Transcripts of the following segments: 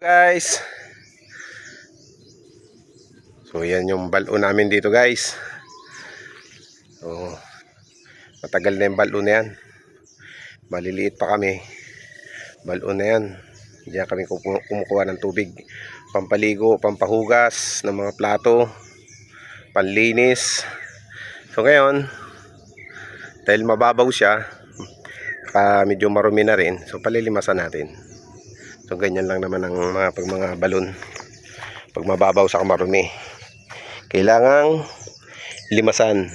Guys, so yan yung balo namin dito guys. So matagal na yung balo na yan, maliliit pa kami. Balo na yan, diyan kami kumukuha ng tubig, pampaligo, pampahugas ng mga plato, panlinis. So ngayon, dahil mababaw siya, medyo marumi na rin, so palilimasan natin. So ganyan lang naman ang mga balon. Pag mababaw sa marumi, kailangang limasan.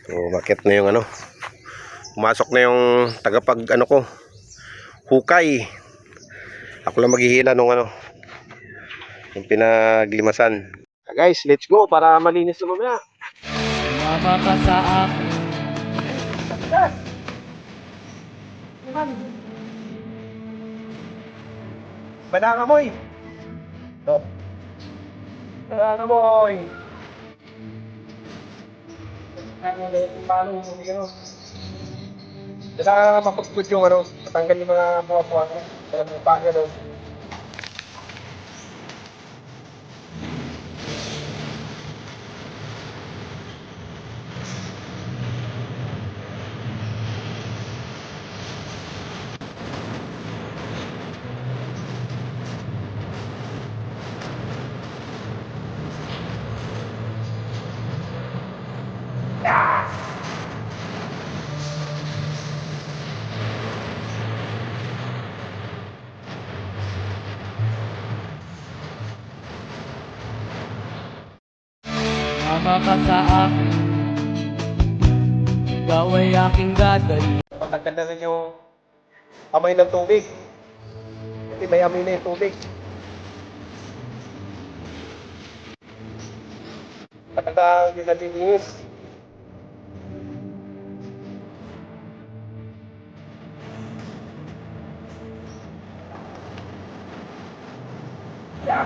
So bakit na yung pumasok na yung tagapag ko, hukay. Ako lang maghihila nung yung pinaglimasan. Guys, let's go para malinis na mamaya. Mama ka sa akin. Banang amoy. To. Banang amoy. Paano yung kailangan mapagput yung matanggal yung mga buwa-buwa. Kaya may panga doon. Mama ka sa akin. Ikaw ay aking dadali. Matanggal na rin yung amoy ng tubig. Kasi may amoy na yung tubig. Matanggal yung nalilinis. Yeah.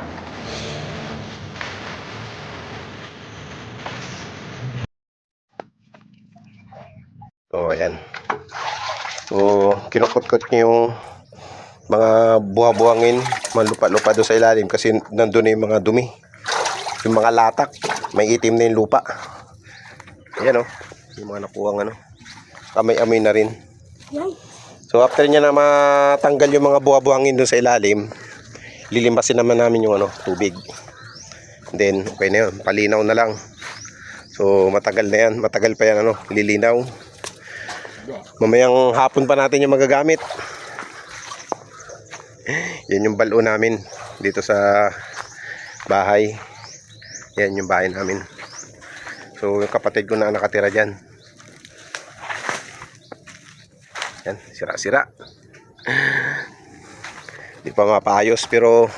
So ayan. So kinukot-kot niyo yung mga buha-buhangin, mga lupa-lupa doon sa ilalim kasi nandun na yung mga dumi, yung mga latak, may itim na yung lupa. Ayan yung mga nakuhang kamay-amay na rin. So after niya na matanggal yung mga buha-buhangin doon sa ilalim, lilimasin naman namin yung tubig. Then okay na yun, palinaw na lang. So matagal na yan, matagal pa yan lilinaw. Mamayang hapon pa natin yung magagamit. Yan yung balo namin dito sa bahay. Yan yung bahay namin. So yung kapatid ko na nakatira dyan. Yan, sira-sira. Di pa mapaayos pero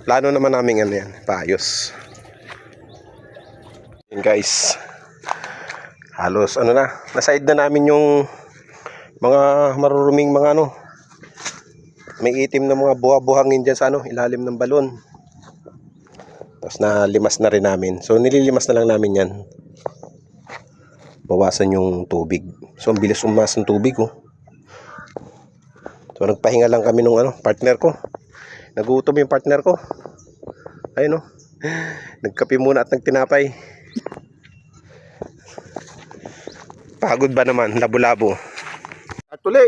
plano naman namin yan, paayos. Yan guys, halos na-side na namin yung mga maruruming mga may itim na mga buha-buhangin dyan sa ilalim ng balon. Tapos nalimas na rin namin. So nililimas na lang namin yan. Bawasan yung tubig. So ang bilis umas ng tubig So nagpahinga lang kami nung partner ko. Nagutom yung partner ko. Ayun nagkape muna at nagtinapay. Pagod ba naman, labo-labo. At uli.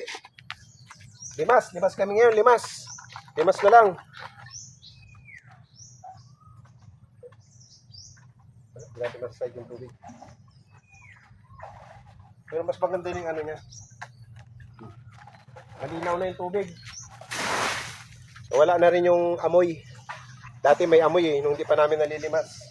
Limas kami ngayon, limas na lang. Grabe na side yung tubig. Pero mas maganda yung niya. Malinaw na yung tubig. Wala na rin yung amoy. Dati may amoy nung di pa namin nalilimas.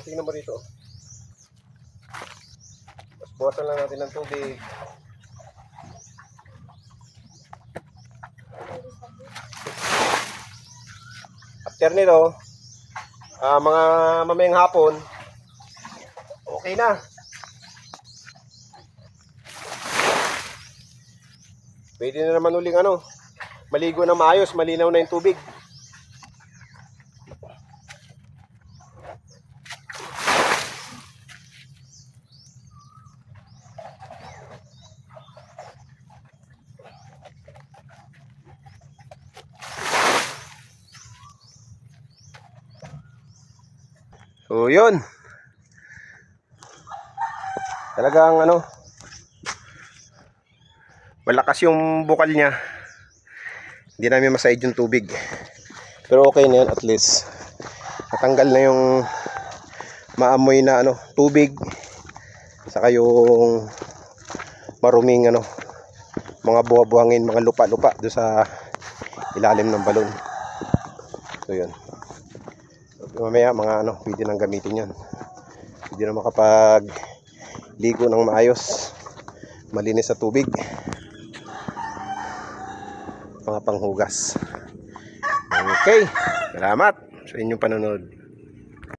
Tingnan mo rito. Mas buwasan lang natin ng tubig. After nito, mga mamayang hapon, okay na. Pwede na naman uling maligo na maayos, malinaw na yung tubig. So yun. Talagang ano, malakas yung bukal niya. Hindi namin masaid yung tubig. Pero okay na yan, at least natanggal na yung maamoy na ano, tubig. Saka yung maruming ano, mga buha-buhangin, mga lupa-lupa doon sa ilalim ng balon. So yun. So, mamaya mga ano, pwede nang gamitin yan. Pwede na makapag ligo ng maayos, malinis sa tubig, mga panghugas. Okay, salamat sa inyong panonood.